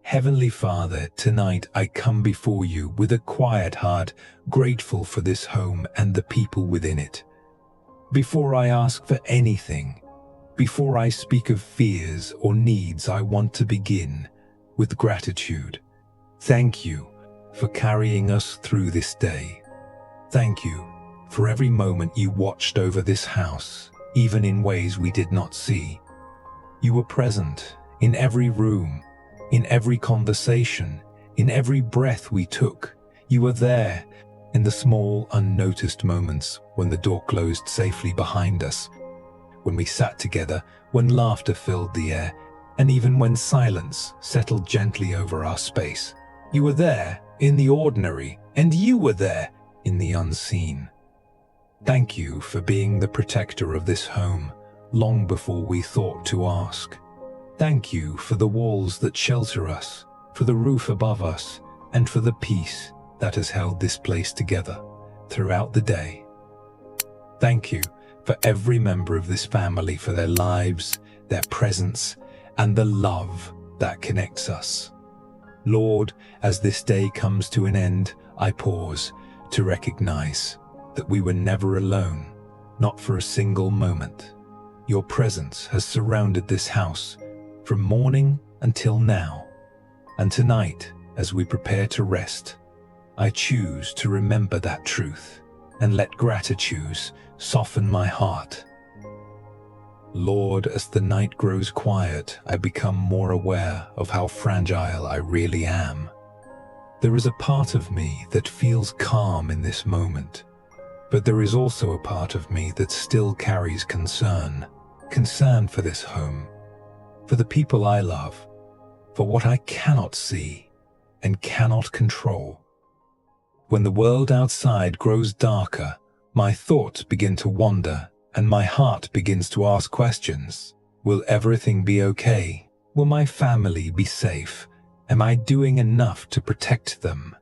Heavenly Father, tonight I come before you with a quiet heart, grateful for this home and the people within it. Before I ask for anything, before I speak of fears or needs, I want to begin with gratitude. Thank you for carrying us through this day. Thank you for every moment you watched over this house, even in ways we did not see. You were present in every room, in every conversation, in every breath we took. You were there in the small, unnoticed moments when the door closed safely behind us, when we sat together, when laughter filled the air, and even when silence settled gently over our space. You were there in the ordinary, and you were there in the unseen. Thank you for being the protector of this home, long before we thought to ask. Thank you for the walls that shelter us, for the roof above us, and for the peace that has held this place together throughout the day. Thank you for every member of this family, for their lives, their presence, and the love that connects us. Lord, as this day comes to an end, I pause to recognize that we were never alone, not for a single moment. Your presence has surrounded this house from morning until now. And tonight, as we prepare to rest, I choose to remember that truth and let gratitude soften my heart. Lord, as the night grows quiet, I become more aware of how fragile I really am. There is a part of me that feels calm in this moment, but there is also a part of me that still carries concern for this home, for the people I love, for what I cannot see and cannot control. When the world outside grows darker, my thoughts begin to wander and my heart begins to ask questions. Will everything be okay? Will my family be safe? Am I doing enough to protect them?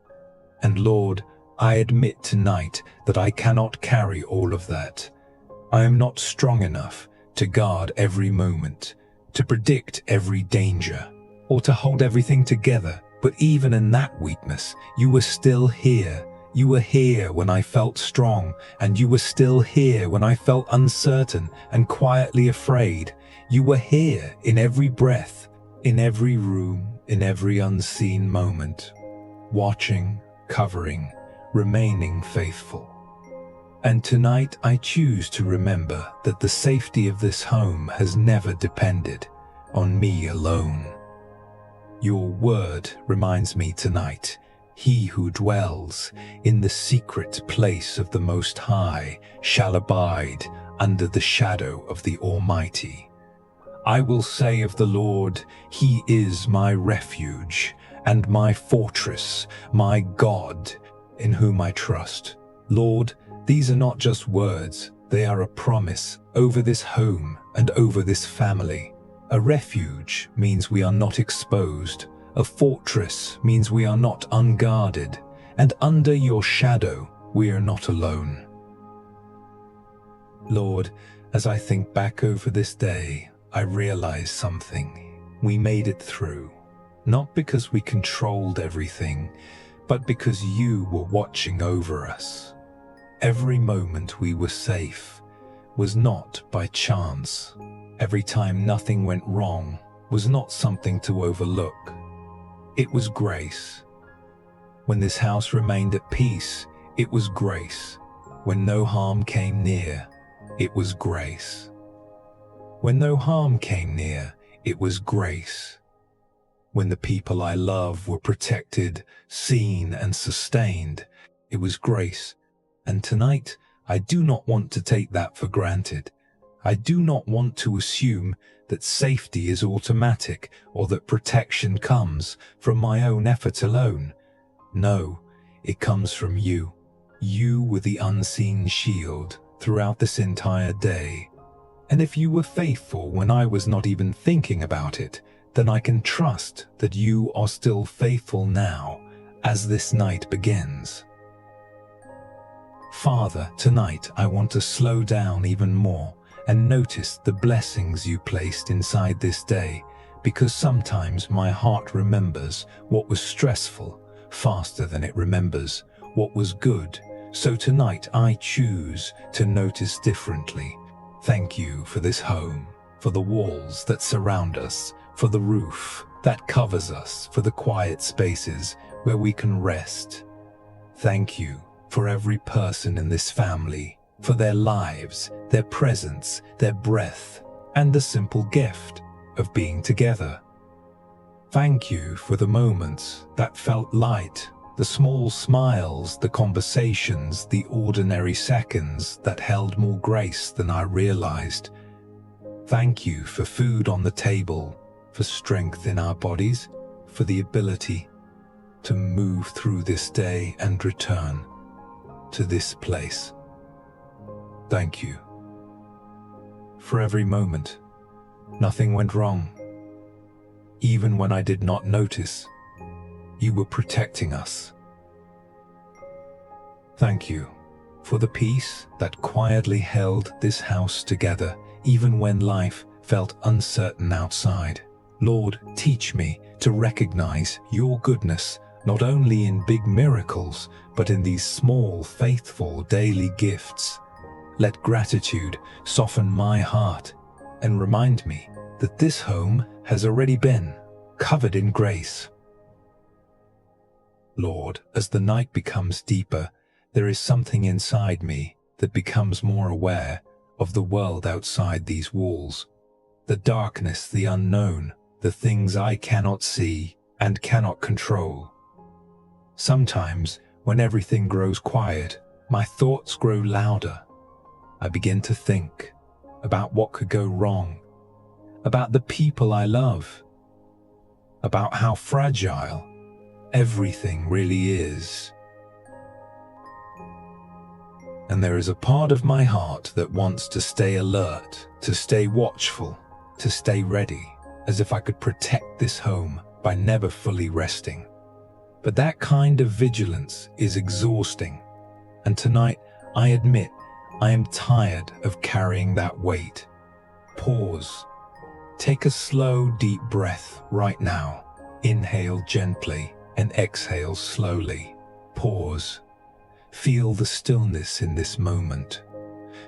And Lord, I admit tonight that I cannot carry all of that. I am not strong enough to guard every moment, to predict every danger, or to hold everything together. But even in that weakness, you were still here. You were here when I felt strong, and you were still here when I felt uncertain and quietly afraid. You were here in every breath, in every room, in every unseen moment, watching, covering, remaining faithful. And tonight I choose to remember that the safety of this home has never depended on me alone. Your word reminds me tonight, he who dwells in the secret place of the Most High shall abide under the shadow of the Almighty. I will say of the Lord, he is my refuge and my fortress, my God, in whom I trust. Lord, these are not just words, they are a promise over this home and over this family. A refuge means we are not exposed. A fortress means we are not unguarded. And under your shadow, we are not alone. Lord, as I think back over this day, I realize something. We made it through, not because we controlled everything, but because you were watching over us. Every moment we were safe was not by chance. Every time nothing went wrong was not something to overlook. It was grace. When this house remained at peace, it was grace. When no harm came near, it was grace. When no harm came near, it was grace. When the people I love were protected, seen, and sustained, it was grace. And tonight, I do not want to take that for granted. I do not want to assume that safety is automatic or that protection comes from my own efforts alone. No, it comes from you. You were the unseen shield throughout this entire day. And if you were faithful when I was not even thinking about it, then I can trust that you are still faithful now as this night begins. Father, tonight I want to slow down even more and notice the blessings you placed inside this day, because sometimes my heart remembers what was stressful faster than it remembers what was good. So tonight I choose to notice differently. Thank you for this home, for the walls that surround us, for the roof that covers us, for the quiet spaces where we can rest. Thank you for every person in this family, for their lives, their presence, their breath, and the simple gift of being together. Thank you for the moments that felt light, the small smiles, the conversations, the ordinary seconds that held more grace than I realized. Thank you for food on the table, for strength in our bodies, for the ability to move through this day and return to this place. Thank you for every moment. Nothing went wrong. Even when I did not notice, you were protecting us. Thank you for the peace that quietly held this house together, even when life felt uncertain outside. Lord, teach me to recognize your goodness, not only in big miracles, but in these small, faithful daily gifts. Let gratitude soften my heart and remind me that this home has already been covered in grace. Lord, as the night becomes deeper, there is something inside me that becomes more aware of the world outside these walls. The darkness, the unknown, the things I cannot see and cannot control. Sometimes, when everything grows quiet, my thoughts grow louder. I begin to think about what could go wrong, about the people I love, about how fragile everything really is. And there is a part of my heart that wants to stay alert, to stay watchful, to stay ready, as if I could protect this home by never fully resting. But that kind of vigilance is exhausting, and tonight I admit I am tired of carrying that weight. Pause. Take a slow, deep breath right now. Inhale gently and exhale slowly. Pause. Feel the stillness in this moment.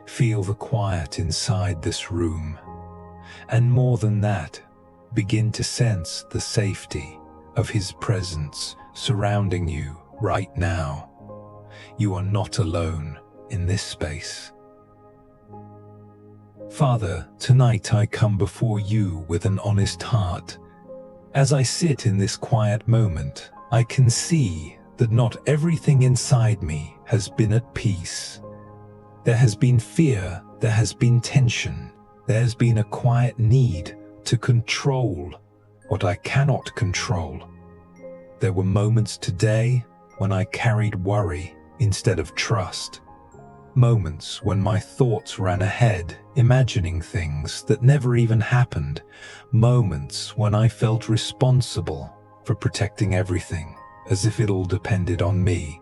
Feel the quiet inside this room. And more than that, begin to sense the safety of His presence surrounding you right now. You are not alone in this space. Father, tonight I come before you with an honest heart. As I sit in this quiet moment, I can see that not everything inside me has been at peace. There has been fear, there has been tension, there has been a quiet need to control what I cannot control. There were moments today when I carried worry instead of trust. Moments when my thoughts ran ahead, imagining things that never even happened. Moments when I felt responsible for protecting everything, as if it all depended on me.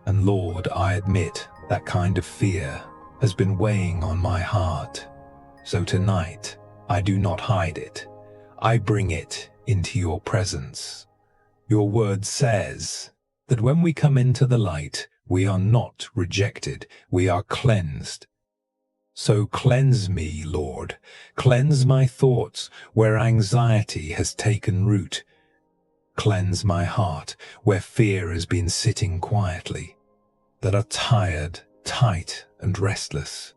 And Lord, I admit that kind of fear has been weighing on my heart. So tonight, I do not hide it. I bring it into your presence. Your word says that when we come into the light, we are not rejected, we are cleansed. So cleanse me, Lord. Cleanse my thoughts where anxiety has taken root. Cleanse my heart where fear has been sitting quietly, that are tired, tight, and restless.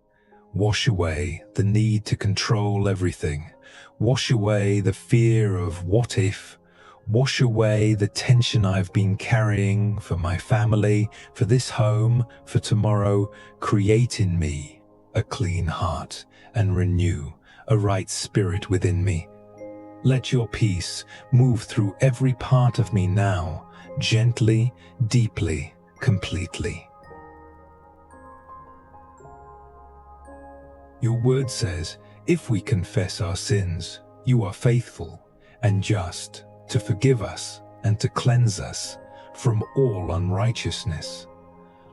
Wash away the need to control everything. Wash away the fear of what if. Wash away the tension I've been carrying for my family, for this home, for tomorrow. Create in me a clean heart and renew a right spirit within me. Let your peace move through every part of me now, gently, deeply, completely. Your word says, if we confess our sins, you are faithful and just to forgive us and to cleanse us from all unrighteousness.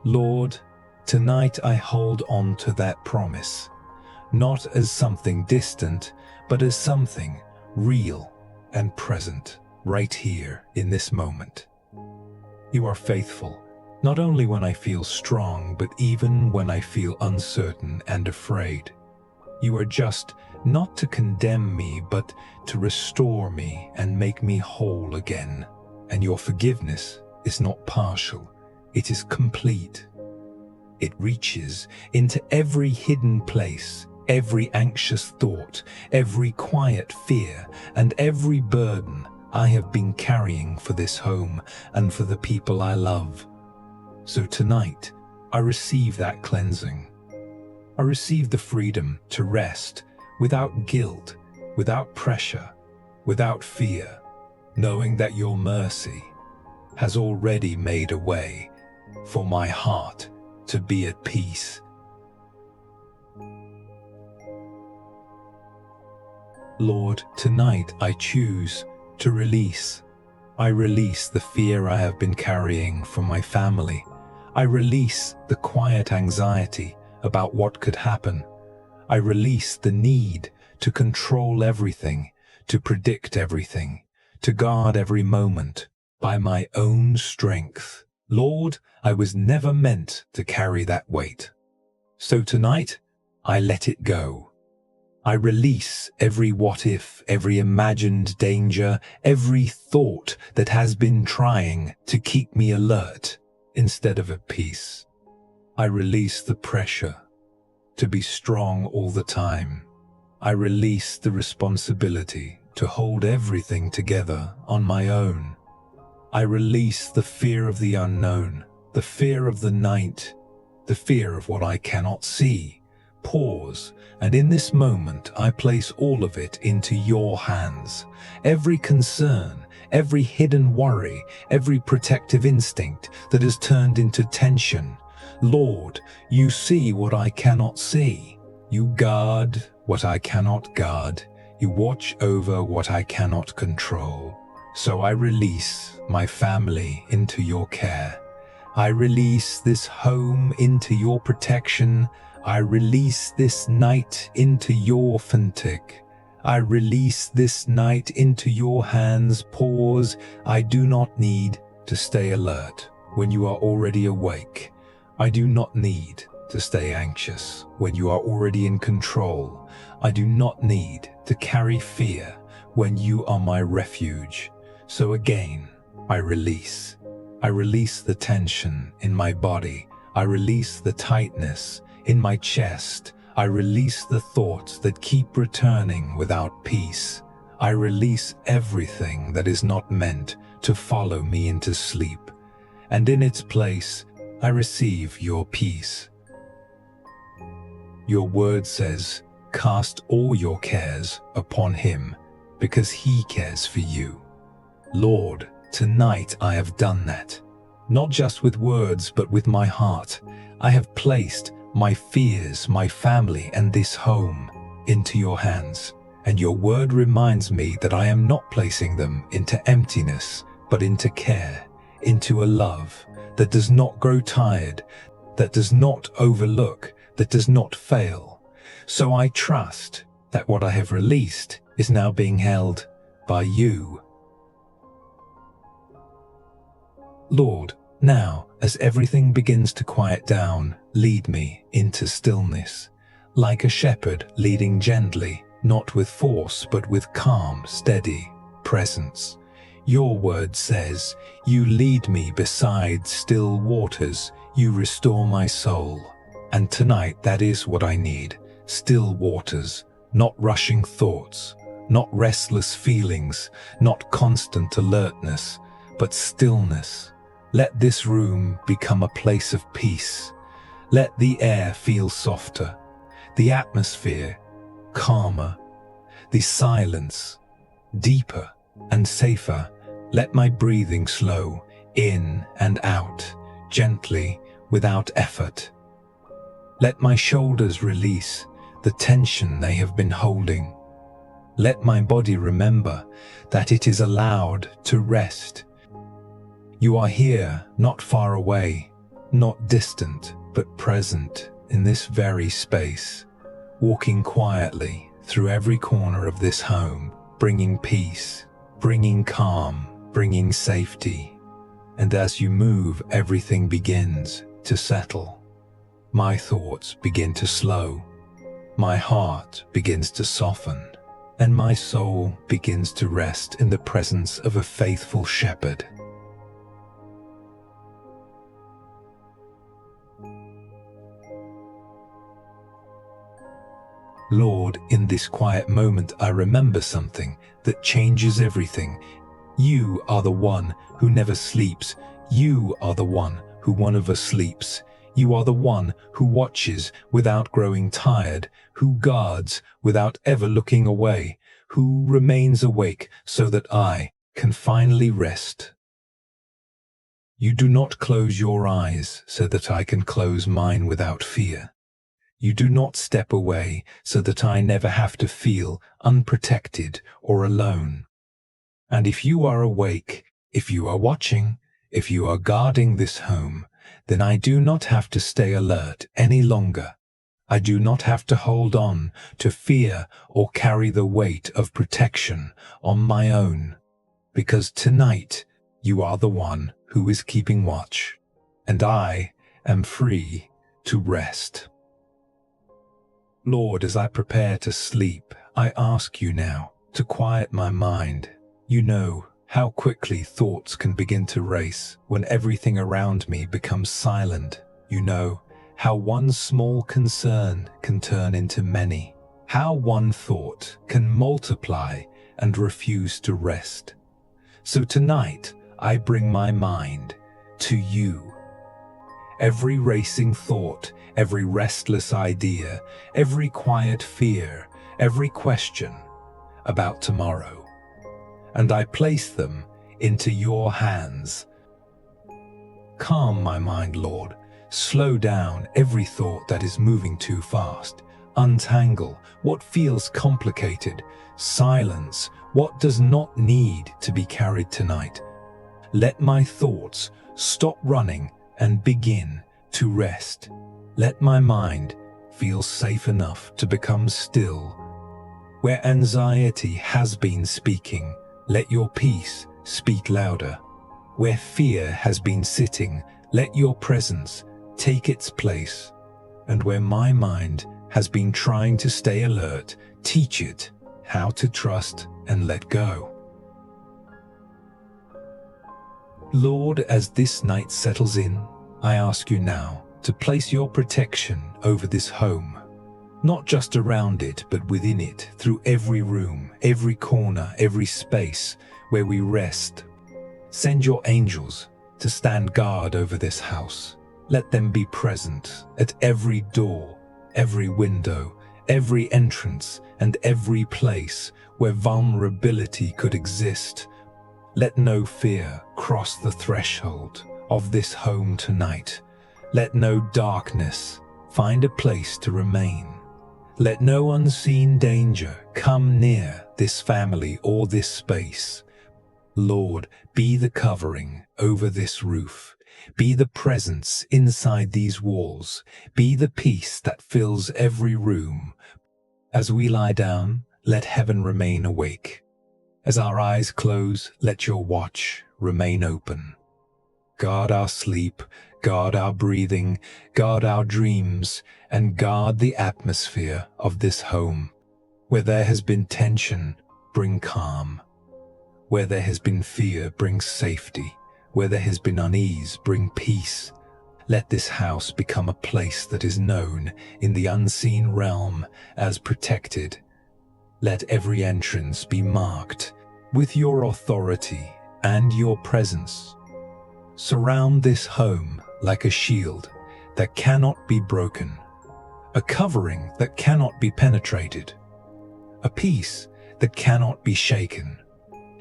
Lord, tonight I hold on to that promise, not as something distant, but as something real and present, right here in this moment. You are faithful, not only when I feel strong, but even when I feel uncertain and afraid. You are just, not to condemn me, but to restore me and make me whole again. And your forgiveness is not partial, it is complete. It reaches into every hidden place, every anxious thought, every quiet fear, and every burden I have been carrying for this home and for the people I love. So tonight, I receive that cleansing. I receive the freedom to rest without guilt, without pressure, without fear, knowing that your mercy has already made a way for my heart to be at peace. Lord, tonight I choose to release. I release the fear I have been carrying from my family. I release the quiet anxiety about what could happen. I release the need to control everything, to predict everything, to guard every moment by my own strength. Lord, I was never meant to carry that weight. So tonight, I let it go. I release every what-if, every imagined danger, every thought that has been trying to keep me alert instead of at peace. I release the pressure to be strong all the time. I release the responsibility to hold everything together on my own. I release the fear of the unknown, the fear of the night, the fear of what I cannot see. Pause, and in this moment I place all of it into your hands. Every concern, every hidden worry, every protective instinct that has turned into tension. Lord, you see what I cannot see. You guard what I cannot guard. You watch over what I cannot control. So I release my family into your care. I release this home into your protection. I release this night into your fantic. I release this night into your hands. Pause. I do not need to stay alert when you are already awake. I do not need to stay anxious when you are already in control. I do not need to carry fear when you are my refuge. So again, I release. I release the tension in my body. I release the tightness in my chest. I release the thoughts that keep returning without peace. I release everything that is not meant to follow me into sleep. And in its place, I receive your peace. Your word says, cast all your cares upon him, because he cares for you. Lord, tonight I have done that. Not just with words, but with my heart. I have placed my fears, my family, and this home into your hands. And your word reminds me that I am not placing them into emptiness, but into care, into a love that does not grow tired, that does not overlook, that does not fail. So I trust that what I have released is now being held by you. Lord, now, as everything begins to quiet down, lead me into stillness, like a shepherd leading gently, not with force, but with calm, steady presence. Your word says, you lead me beside still waters, you restore my soul. And tonight that is what I need, still waters, not rushing thoughts, not restless feelings, not constant alertness, but stillness. Let this room become a place of peace. Let the air feel softer, the atmosphere calmer, the silence deeper and safer. Let my breathing slow in and out, gently, without effort. Let my shoulders release the tension they have been holding. Let my body remember that it is allowed to rest. You are here, not far away, not distant, but present in this very space, walking quietly through every corner of this home, bringing peace, bringing calm, bringing safety. And as you move, everything begins to settle. My thoughts begin to slow. My heart begins to soften. And my soul begins to rest in the presence of a faithful shepherd. Lord, in this quiet moment, I remember something that changes everything. You are the one who never sleeps. You are the one who never sleeps. You are the one who watches without growing tired, who guards without ever looking away, who remains awake so that I can finally rest. You do not close your eyes so that I can close mine without fear. You do not step away so that I never have to feel unprotected or alone. And if you are awake, if you are watching, if you are guarding this home, then I do not have to stay alert any longer. I do not have to hold on to fear or carry the weight of protection on my own, because tonight you are the one who is keeping watch, and I am free to rest. Lord, as I prepare to sleep, I ask you now to quiet my mind. You know how quickly thoughts can begin to race when everything around me becomes silent. You know how one small concern can turn into many, how one thought can multiply and refuse to rest. So tonight, I bring my mind to you. Every racing thought, every restless idea, every quiet fear, every question about tomorrow. And I place them into your hands. Calm my mind, Lord. Slow down every thought that is moving too fast. Untangle what feels complicated. Silence what does not need to be carried tonight. Let my thoughts stop running and begin to rest. Let my mind feel safe enough to become still. Where anxiety has been speaking, let your peace speak louder. Where fear has been sitting, let your presence take its place. And where my mind has been trying to stay alert, teach it how to trust and let go. Lord, as this night settles in, I ask you now to place your protection over this home, not just around it, but within it, through every room, every corner, every space where we rest. Send your angels to stand guard over this house. Let them be present at every door, every window, every entrance, and every place where vulnerability could exist. Let no fear cross the threshold of this home tonight. Let no darkness find a place to remain. Let no unseen danger come near this family or this space. Lord, be the covering over this roof. Be the presence inside these walls. Be the peace that fills every room. As we lie down, let heaven remain awake. As our eyes close, let your watch remain open. Guard our sleep, guard our breathing, guard our dreams, and guard the atmosphere of this home. Where there has been tension, bring calm. Where there has been fear, bring safety. Where there has been unease, bring peace. Let this house become a place that is known in the unseen realm as protected. Let every entrance be marked with your authority and your presence. Surround this home like a shield that cannot be broken, a covering that cannot be penetrated, a peace that cannot be shaken.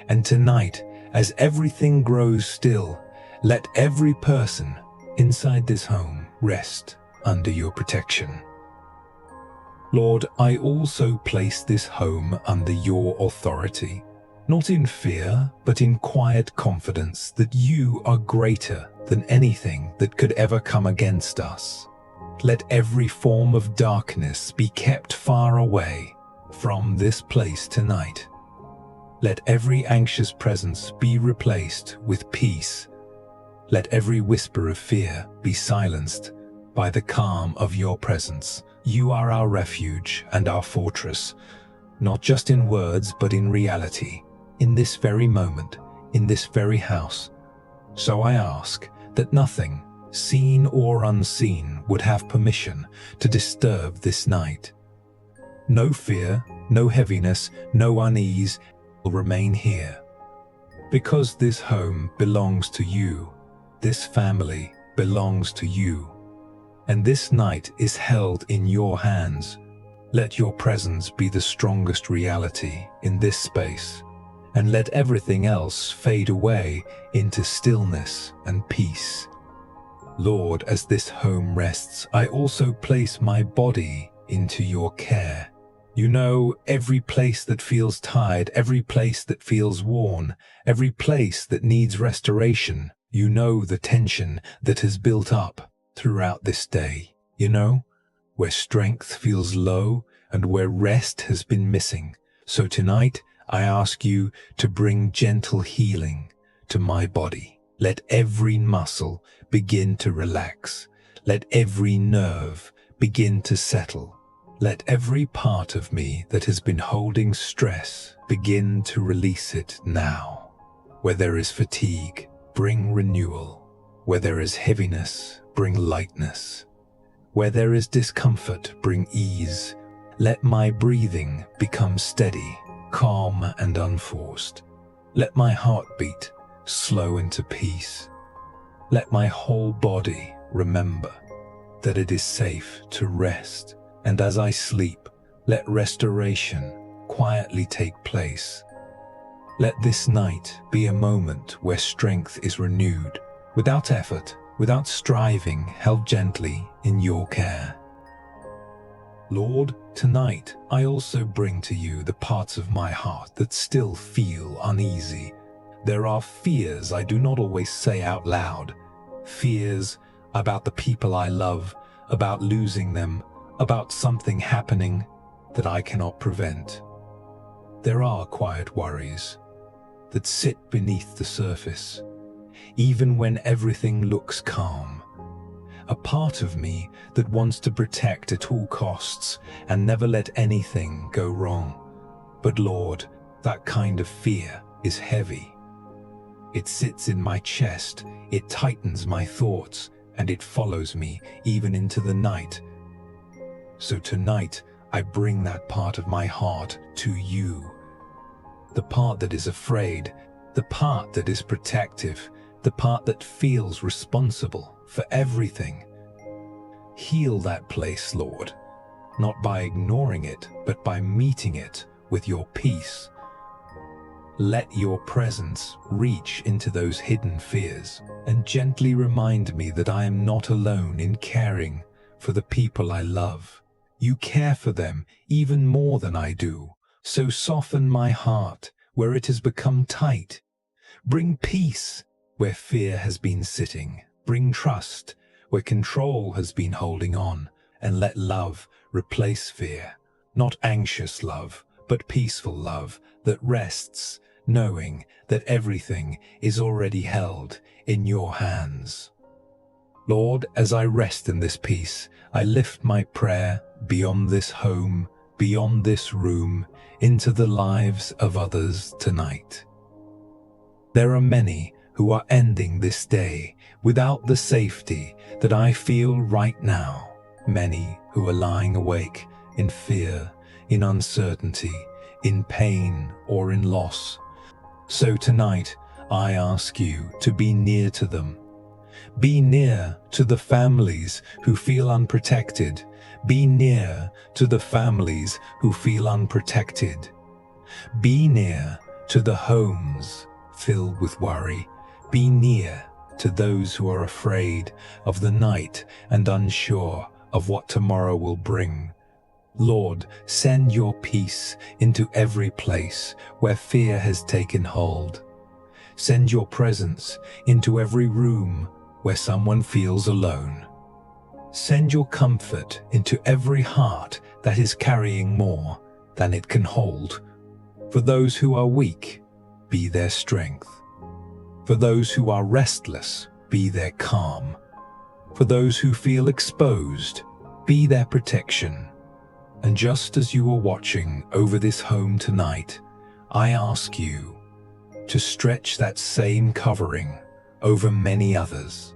And tonight, as everything grows still, let every person inside this home rest under your protection. Lord, I also place this home under your authority, not in fear, but in quiet confidence that you are greater than anything that could ever come against us. Let every form of darkness be kept far away from this place tonight. Let every anxious presence be replaced with peace. Let every whisper of fear be silenced by the calm of your presence. You are our refuge and our fortress, not just in words but in reality, in this very moment, in this very house. So I ask that nothing, seen or unseen, would have permission to disturb this night. No fear, no heaviness, no unease will remain here. Because this home belongs to you, this family belongs to you, and this night is held in your hands. Let your presence be the strongest reality in this space, and let everything else fade away into stillness and peace. Lord, as this home rests, I also place my body into your care. You know every place that feels tired, every place that feels worn, every place that needs restoration. You know the tension that has built up throughout this day. You know where strength feels low and where rest has been missing. So tonight, I ask you to bring gentle healing to my body. Let every muscle begin to relax. Let every nerve begin to settle. Let every part of me that has been holding stress begin to release it now. Where there is fatigue, bring renewal. Where there is heaviness, bring lightness. Where there is discomfort, bring ease. Let my breathing become steady, calm and unforced. Let my heartbeat slow into peace. Let my whole body remember that it is safe to rest. And as I sleep, let restoration quietly take place. Let this night be a moment where strength is renewed, without effort, without striving, held gently in your care. Lord, tonight I also bring to you the parts of my heart that still feel uneasy. There are fears I do not always say out loud. Fears about the people I love, about losing them, about something happening that I cannot prevent. There are quiet worries that sit beneath the surface, even when everything looks calm. A part of me that wants to protect at all costs and never let anything go wrong. But Lord, that kind of fear is heavy. It sits in my chest, it tightens my thoughts, and it follows me even into the night. So tonight, I bring that part of my heart to you. The part that is afraid, the part that is protective, the part that feels responsible for everything. Heal that place, Lord, not by ignoring it, but by meeting it with your peace. Let your presence reach into those hidden fears and gently remind me that I am not alone in caring for the people I love. You care for them even more than I do. So soften my heart where it has become tight. Bring peace where fear has been sitting. Bring trust where control has been holding on. And let love replace fear. Not anxious love, but peaceful love that rests, knowing that everything is already held in your hands. Lord, as I rest in this peace, I lift my prayer beyond this home, beyond this room, into the lives of others tonight. There are many who are ending this day without the safety that I feel right now. Many who are lying awake in fear, in uncertainty, in pain or in loss. So tonight, I ask you to be near to them. Be near to the families who feel unprotected. Be near to the families who feel unprotected. Be near to the homes filled with worry. Be near to those who are afraid of the night and unsure of what tomorrow will bring. Lord, send your peace into every place where fear has taken hold. Send your presence into every room where someone feels alone. Send your comfort into every heart that is carrying more than it can hold. For those who are weak, be their strength. For those who are restless, be their calm. For those who feel exposed, be their protection. And just as you are watching over this home tonight, I ask you to stretch that same covering over many others,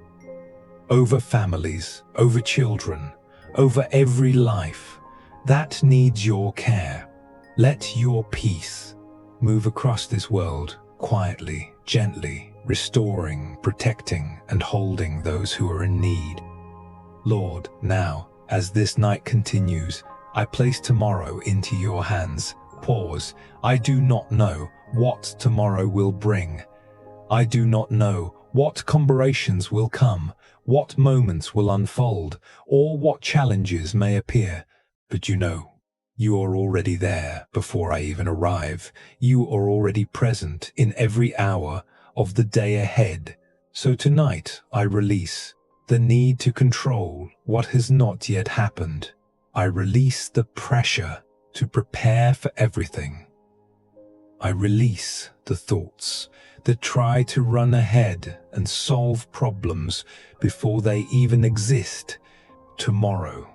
over families, over children, over every life that needs your care. Let your peace move across this world quietly, gently, restoring, protecting, and holding those who are in need. Lord, now, as this night continues, I place tomorrow into your hands. Pause. I do not know what tomorrow will bring. I do not know what combinations will come, what moments will unfold, or what challenges may appear. But you are already there before I even arrive. You are already present in every hour of the day ahead. So tonight I release the need to control what has not yet happened. I release the pressure to prepare for everything. I release the thoughts that try to run ahead and solve problems before they even exist. Tomorrow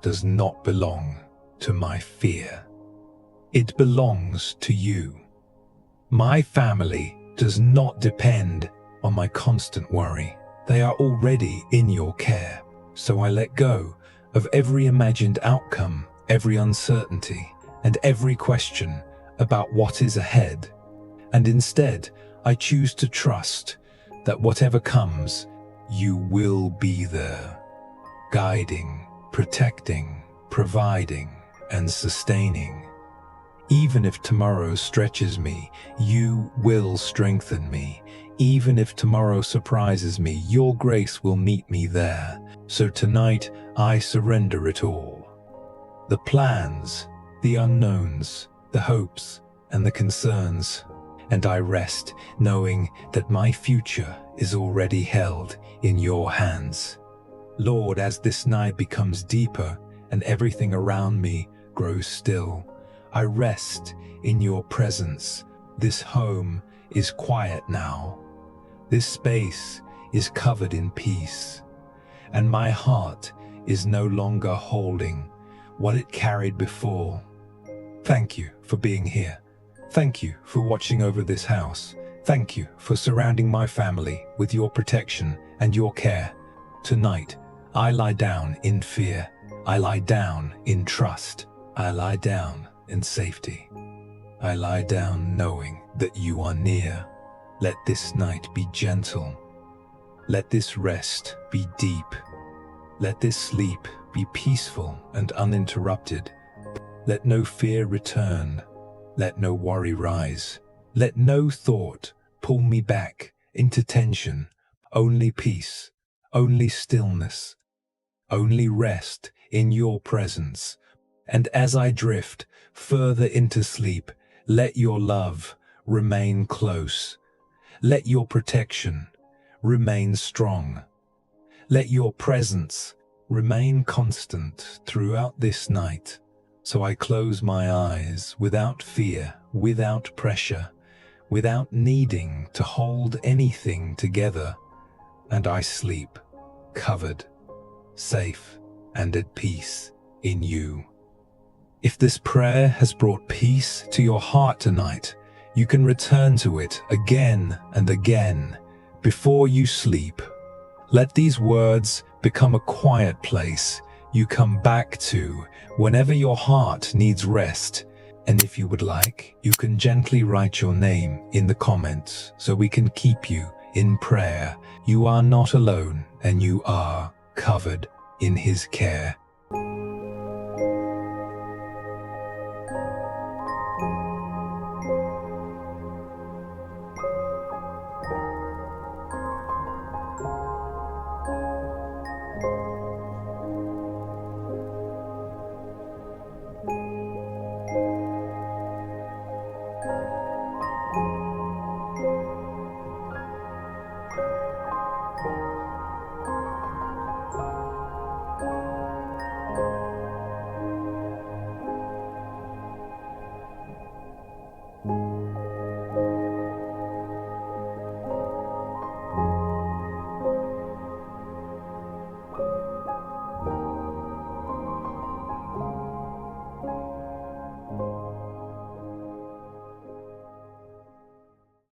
does not belong to my fear. It belongs to you. My family does not depend on my constant worry. They are already in your care. So I let go of every imagined outcome, every uncertainty, and every question about what is ahead. And instead, I choose to trust that whatever comes, you will be there, guiding, protecting, providing, and sustaining. Even if tomorrow stretches me, you will strengthen me. Even if tomorrow surprises me, your grace will meet me there. So tonight, I surrender it all. The plans, the unknowns, the hopes, and the concerns. And I rest, knowing that my future is already held in your hands. Lord, as this night becomes deeper and everything around me grows still, I rest in your presence. This home is quiet now. This space is covered in peace. And my heart is no longer holding what it carried before. Thank you for being here. Thank you for watching over this house. Thank you for surrounding my family with your protection and your care. Tonight, I lie down in fear. I lie down in trust. I lie down in safety. I lie down knowing that you are near. Let this night be gentle. Let this rest be deep. Let this sleep be peaceful and uninterrupted. Let no fear return. Let no worry rise. Let no thought pull me back into tension. Only peace, only stillness, only rest in your presence. And as I drift further into sleep, let your love remain close. Let your protection remain strong. Let your presence remain constant throughout this night. So I close my eyes without fear, without pressure, without needing to hold anything together. And I sleep covered, safe, and at peace in you. If this prayer has brought peace to your heart tonight, you can return to it again and again before you sleep. Let these words become a quiet place you come back to whenever your heart needs rest. And if you would like, you can gently write your name in the comments so we can keep you in prayer. You are not alone, and you are covered in His care.